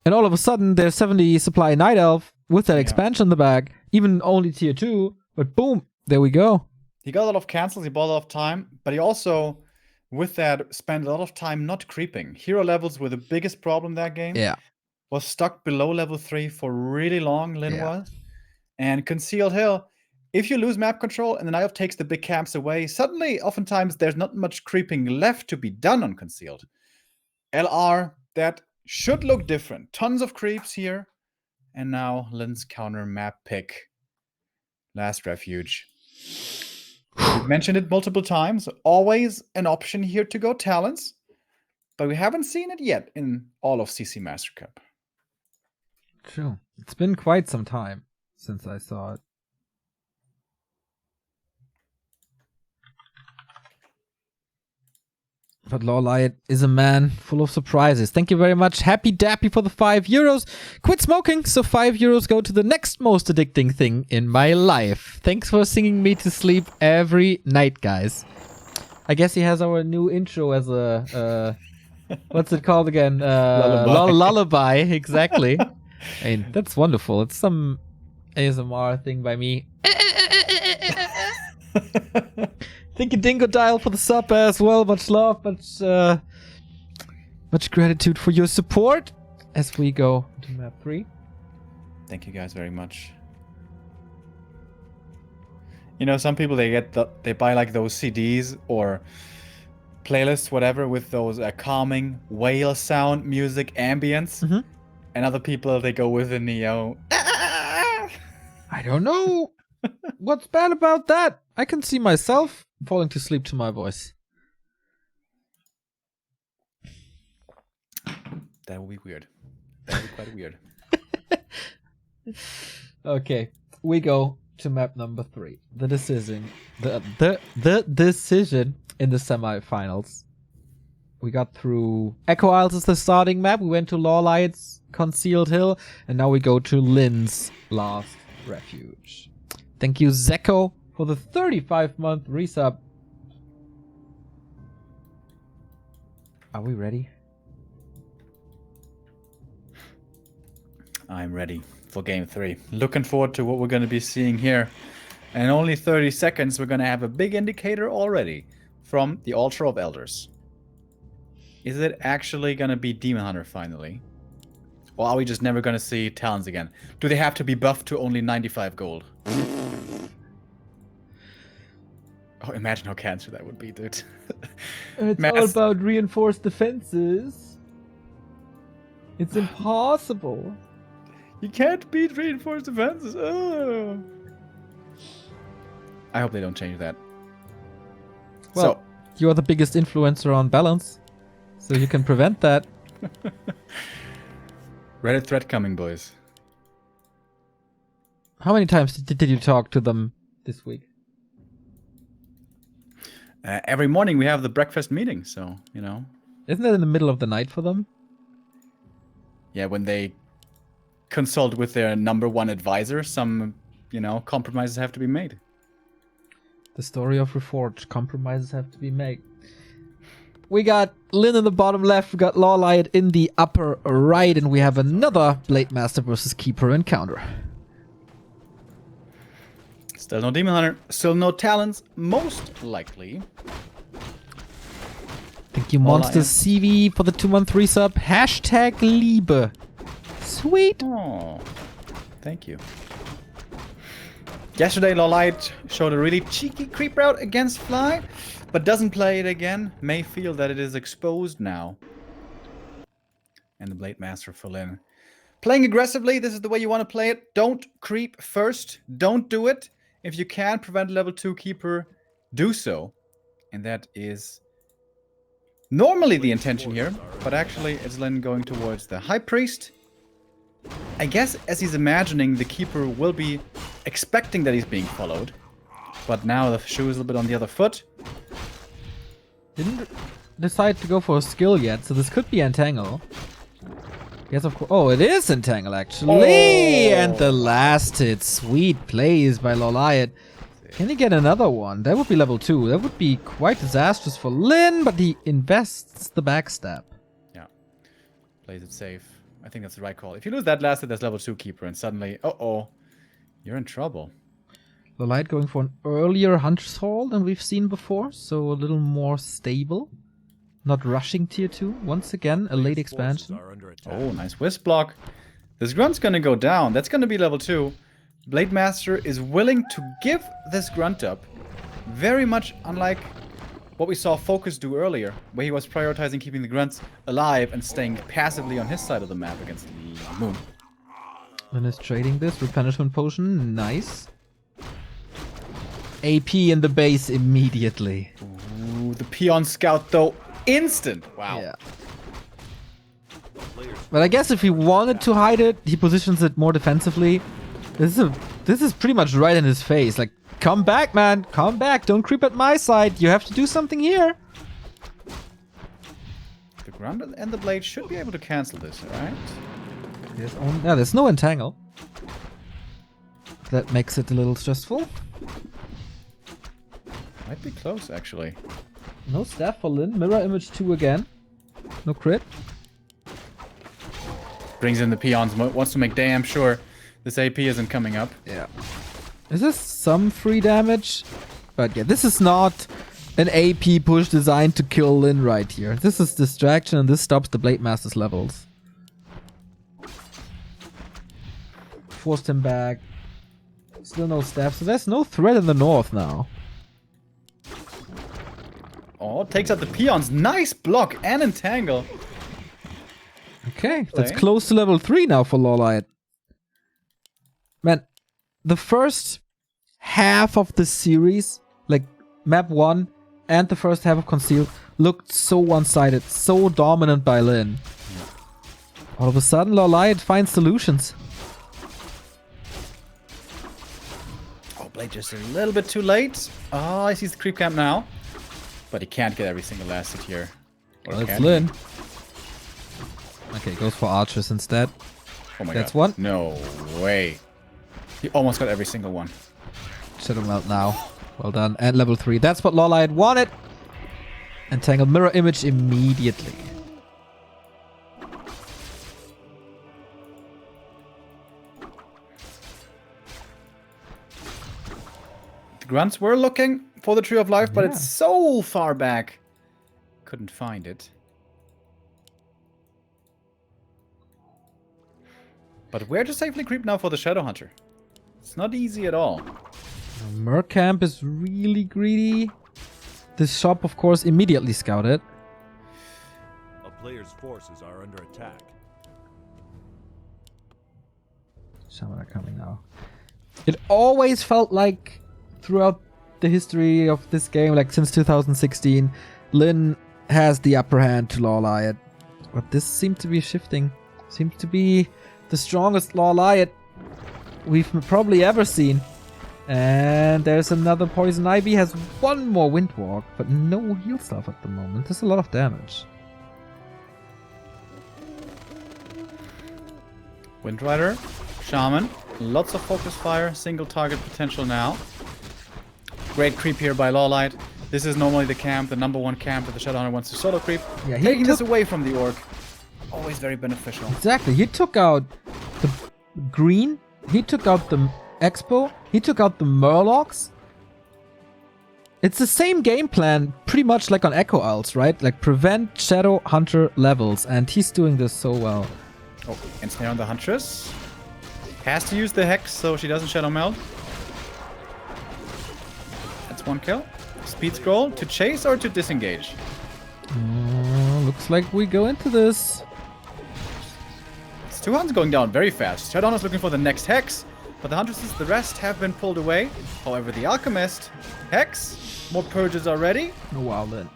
A: And all of a sudden, there's 70 supply Night Elf with that expansion in the bag, even only tier 2. But boom, there we go.
B: He got a lot of cancels, he bought a lot of time, but he also, with that, spent a lot of time not creeping. Hero levels were the biggest problem that game.
A: Yeah.
B: Was stuck below level 3 for really long, Lyn was. And Concealed Hill, if you lose map control and the Night Elf takes the big camps away, suddenly, oftentimes, there's not much creeping left to be done on Concealed. LR, that should look different. Tons of creeps here. And now, Lyn's counter map pick. Last Refuge. We've mentioned it multiple times. Always an option here to go Talons. But we haven't seen it yet in all of CC Master Cup.
A: True. It's been quite some time since I saw it. But LawLiet is a man full of surprises. Thank you very much. Happy Dappy for the €5. Quit smoking, so €5 go to the next most addicting thing in my life. Thanks for singing me to sleep every night, guys. I guess he has our new intro as a... what's it called again?
B: Lullaby.
A: Lullaby, exactly. I mean, that's wonderful. It's some ASMR thing by me. Thank you, Dingo Dial, for the sub as well. Much love, much gratitude for your support as we go to map 3.
B: Thank you guys very much. You know, some people they buy like those CDs or playlists, whatever, with those calming whale sound music ambience, and other people they go with the Neo.
A: I don't know. What's bad about that? I can see myself falling to sleep to my voice.
B: That would be weird. That would be quite weird.
A: Okay, we go to map number 3. The decision. The decision in the semifinals. We got through Echo Isles as the starting map. We went to LawLiet's Concealed Hill, and now we go to Lynn's Last Refuge. Thank you, Zeko, for the 35-month resub. Are we ready?
B: I'm ready for game 3. Looking forward to what we're going to be seeing here. And in only 30 seconds, we're going to have a big indicator already from the Altar of Elders. Is it actually going to be Demon Hunter finally? Or are we just never going to see Talons again? Do they have to be buffed to only 95 gold? Oh, imagine how cancer that would be, dude.
A: It's all about reinforced defenses. It's impossible.
B: You can't beat reinforced defenses. Oh. I hope they don't change that.
A: Well, you are the biggest influencer on balance, so you can prevent that.
B: Reddit threat coming, boys.
A: How many times did you talk to them this week?
B: Every morning we have the breakfast meeting, so, you know.
A: Isn't that in the middle of the night for them?
B: Yeah, when they consult with their #1 advisor, some, you know, compromises have to be made.
A: The story of Reforged. Compromises have to be made. We got Lynn in the bottom left, we got LawLiet in the upper right, and we have another Blade Master versus Keeper encounter.
B: Still no Demon Hunter, still no Talons, most likely.
A: Thank you, Monster CV, for the 2-month resub. Hashtag Liebe. Sweet.
B: Oh, thank you. Yesterday, LawLiet showed a really cheeky creep route against Fly, but doesn't play it again. May feel that it is exposed now. And the Blade Master for Lynn. Playing aggressively, this is the way you want to play it. Don't creep first. Don't do it. If you can prevent level 2 Keeper, do so. And that is normally the intention here, but actually it's Lynn going towards the High Priest. I guess as he's imagining, the Keeper will be expecting that he's being followed. But now the shoe is a little bit on the other foot.
A: Didn't decide to go for a skill yet, so this could be Entangle. Yes, of course. Oh, it is Entangle, actually. Oh. And the last hit. Sweet plays by LawLiet. Can he get another one? That would be level 2. That would be quite disastrous for Lynn, but he invests the backstab.
B: Yeah. Plays it safe. I think that's the right call. If you lose that last hit, that's level 2 Keeper, and suddenly, uh-oh, you're in trouble.
A: LawLiet going for an earlier Hunter's Haul than we've seen before, so a little more stable. Not rushing tier 2. Once again, a late expansion.
B: Oh, nice Wisp block. This Grunt's gonna go down. That's gonna be level 2. Blade Master is willing to give this Grunt up. Very much unlike what we saw Focus do earlier, where he was prioritizing keeping the Grunts alive and staying passively on his side of the map against the Moon.
A: And is trading this replenishment potion. Nice. AP in the base immediately.
B: Ooh, the Peon Scout though. Instant! Wow.
A: Yeah. But I guess if he wanted to hide it, he positions it more defensively. This is pretty much right in his face. Like, come back, man. Come back. Don't creep at my side. You have to do something here.
B: Grunt and the Blade should be able to cancel this, right?
A: There's no entangle. That makes it a little stressful.
B: Might be close, actually.
A: No staff for Lin. Mirror image 2 again. No crit.
B: Brings in the peons, wants to make damn sure this AP isn't coming up.
A: Yeah. Is this some free damage? But yeah, this is not an AP push designed to kill Lin right here. This is distraction and this stops the Blade Master's levels. Forced him back. Still no staff, so there's no threat in the north now.
B: Oh, takes out the peons. Nice block and entangle.
A: Okay, that's close to level 3 now for LawLiet. Man, the first half of the series, like map 1 and the first half of Conceal, looked so one-sided, so dominant by Lin. All of a sudden, LawLiet finds solutions.
B: Oh, Blade just a little bit too late. Oh, he sees the creep camp now. But he can't get every single last hit here. Or
A: Well, it's Lin. Okay, goes for archers instead.
B: Oh my
A: That's
B: god.
A: one.
B: No way. He almost got every single one.
A: Shadow Melt now. Well done. And level 3. That's what LawLiet wanted. Entangled mirror image immediately.
B: The grunts were looking for the Tree of Life, but it's so far back. Couldn't find it. But where to safely creep now for the Shadow Hunter? It's not easy at all.
A: Mercamp is really greedy. This shop, of course, immediately scouted.
C: A player's forces are under attack.
A: Shaman are coming now. It always felt like throughout the history of this game, like since 2016, Lin has the upper hand to LawLiet. But this seemed to be shifting. Seems to be the strongest LawLiet we've probably ever seen. And there's another Poison Ivy, has one more Windwalk, but no heal stuff at the moment. There's a lot of damage.
B: Windrider, Shaman, lots of focus fire, single target potential now. Great creep here by LawLiet. This is normally the camp, the #1 camp that the Shadowhunter wants to solo creep.
A: Yeah,
B: taking this away from the Orc. Always very beneficial.
A: Exactly. He took out the green. He took out the Expo. He took out the Murlocs. It's the same game plan, pretty much like on Echo Owls, right? Like prevent Shadow Hunter levels, and he's doing this so well.
B: Oh, and snare on the Huntress. Has to use the Hex so she doesn't Shadow Melt. That's one kill. Speed scroll to chase or to disengage?
A: Looks like we go into this.
B: It's 2 Huns going down very fast. Shadowhunter's looking for the next Hex, but the Huntresses, the rest have been pulled away. However, the Alchemist, Hex, more purges already.
A: Oh, wow, then.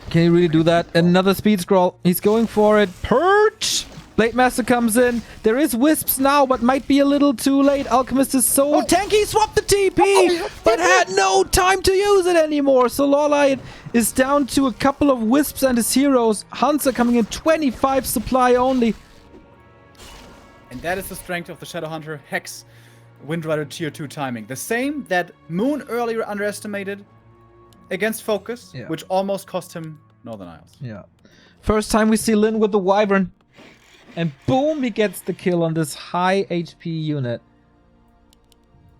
A: Can he really do that? Another speed scroll. He's going for it. Purge! Blade Master comes in. There is Wisps now, but might be a little too late. Alchemist is so tanky. Swapped the TP, but had no time to use it anymore. So LawLiet is down to a couple of Wisps and his heroes. Hunts are coming in 25 supply only.
B: And that is the strength of the Shadowhunter Hex Windrider tier 2 timing. The same that Moon earlier underestimated against Focus, which almost cost him Northern Isles.
A: Yeah. First time we see Lin with the Wyvern. And boom, he gets the kill on this high HP unit.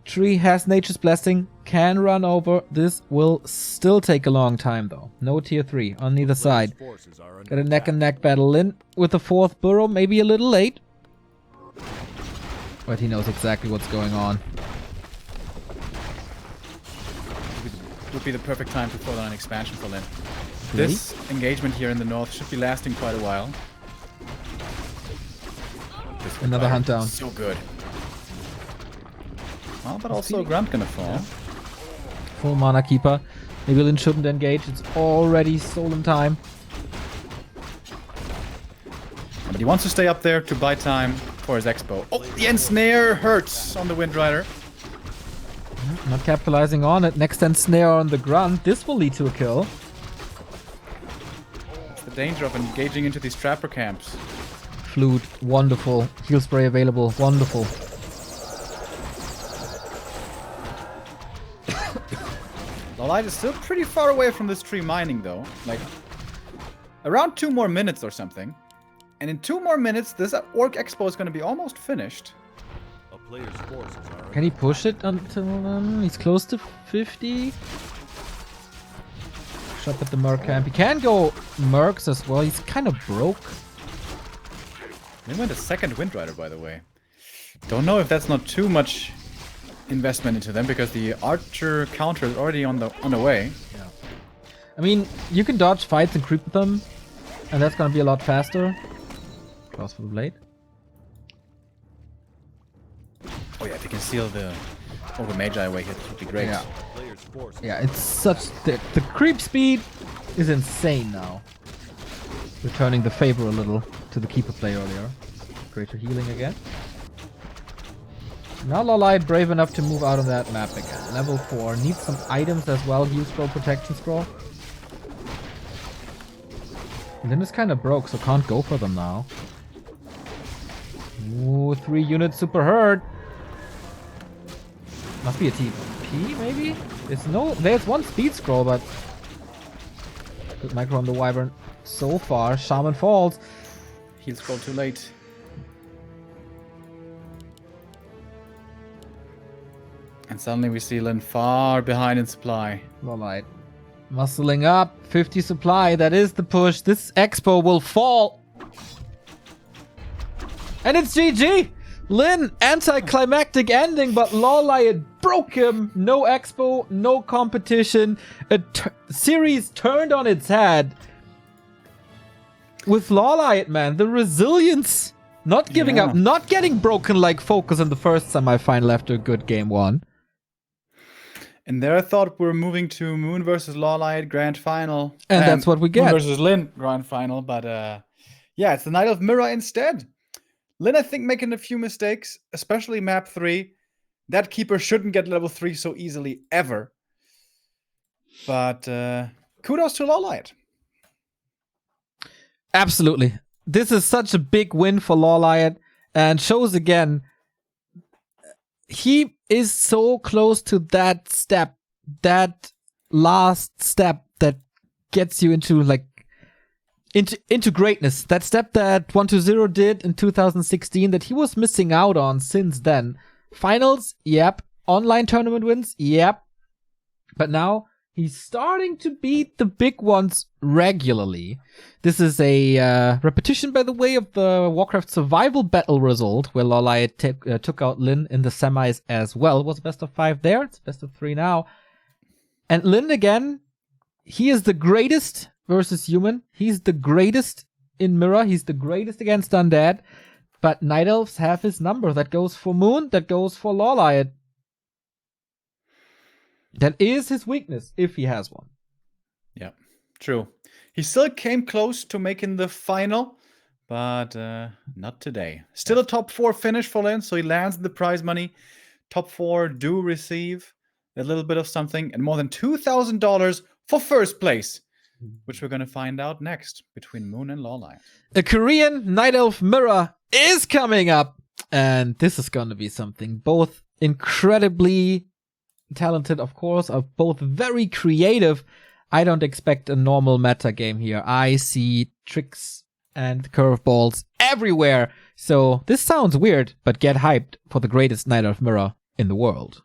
A: Tree has Nature's Blessing, can run over. This will still take a long time though. No tier 3 on either side. Got a neck and neck battle. Lin with the 4th burrow, maybe a little late. But he knows exactly what's going on.
B: Would be the perfect time to follow an expansion for Lin. This engagement here in the north should be lasting quite a while.
A: Another hunt down.
B: So good. Well, but also Grunt gonna fall. Yeah.
A: Full mana keeper. Maybe Lin shouldn't engage. It's already stolen time.
B: But he wants to stay up there to buy time for his expo. Oh, the ensnare hurts on the Windrider.
A: Not capitalizing on it. Next ensnare on the Grunt. This will lead to a kill.
B: It's the the danger of engaging into these trapper camps.
A: Flute, wonderful. Heal spray available, wonderful.
B: LawLiet is still pretty far away from this tree mining, though. Like, around 2 more minutes or something. And in 2 more minutes, this Orc Expo is going to be almost finished.
C: A player's forces are
A: Can he push it until he's close to 50? Shot at the Merc camp. He can go Mercs as well. He's kind of broke.
B: They went a second Wind Rider, by the way. Don't know if that's not too much investment into them, because the Archer counter is already on the way.
A: Yeah. I mean, you can dodge fights and creep with them, and that's gonna be a lot faster. Cross for the blade.
B: Oh yeah, if you can seal the Ogre Magi away here, that would be great.
A: Yeah.
C: a player's forces.
A: Yeah, it's such... The creep speed is insane now. Returning the favor a little to the keeper play earlier. Greater healing again. Now LawLiet brave enough to move out on that map again. Level 4. Needs some items as well. Heal scroll, protection scroll. And then it's kind of broke, so can't go for them now. Ooh, 3 units super hurt. Must be a TP, maybe? There's 1 speed scroll, but... Good micro on the Wyvern so far. Shaman falls.
B: Heal scroll too late. And suddenly we see Lin far behind in supply.
A: LawLiet muscling up. 50 supply. That is the push. This Expo will fall. And it's GG. Lin, anticlimactic ending, but LawLiet broke him. No Expo, no competition. Series turned on its head. With LawLiet, man, the resilience. Not giving up, not getting broken like Focus in the first semifinal after a good game 1.
B: And there I thought we were moving to Moon versus LawLiet Grand Final.
A: And that's what we get.
B: Moon versus Lin Grand Final, but yeah, it's the Night of Mirror instead. Lin, I think, making a few mistakes, especially map 3. That keeper shouldn't get level 3 so easily, ever. But kudos to LawLiet.
A: Absolutely. This is such a big win for LawLiet, and shows again he is so close to that step, that last step that gets you into into greatness. That step that 120 did in 2016 that he was missing out on since then. Finals, yep. Online tournament wins, yep. But now he's starting to beat the big ones regularly. This is a repetition, by the way, of the Warcraft survival battle result, where LawLiet took out Lin in the semis as well. It was a best of 5 there. It's best of 3 now. And Lin, again, he is the greatest versus human. He's the greatest in Mirror. He's the greatest against Undead. But Night Elves have his number. That goes for Moon. That goes for LawLiet. That is his weakness, if he has one.
B: Yeah, true. He still came close to making the final, but not today. Still a top 4 finish for Lin, so he lands the prize money. Top 4 do receive a little bit of something, and more than $2,000 for first place, which we're going to find out next between Moon and LawLiet.
A: A Korean Night Elf Mirror is coming up, and this is going to be something both incredibly talented, of course, are both very creative. I don't expect a normal meta game here. I see tricks and curveballs everywhere. So this sounds weird, but get hyped for the greatest Night Elf Mirror in the world.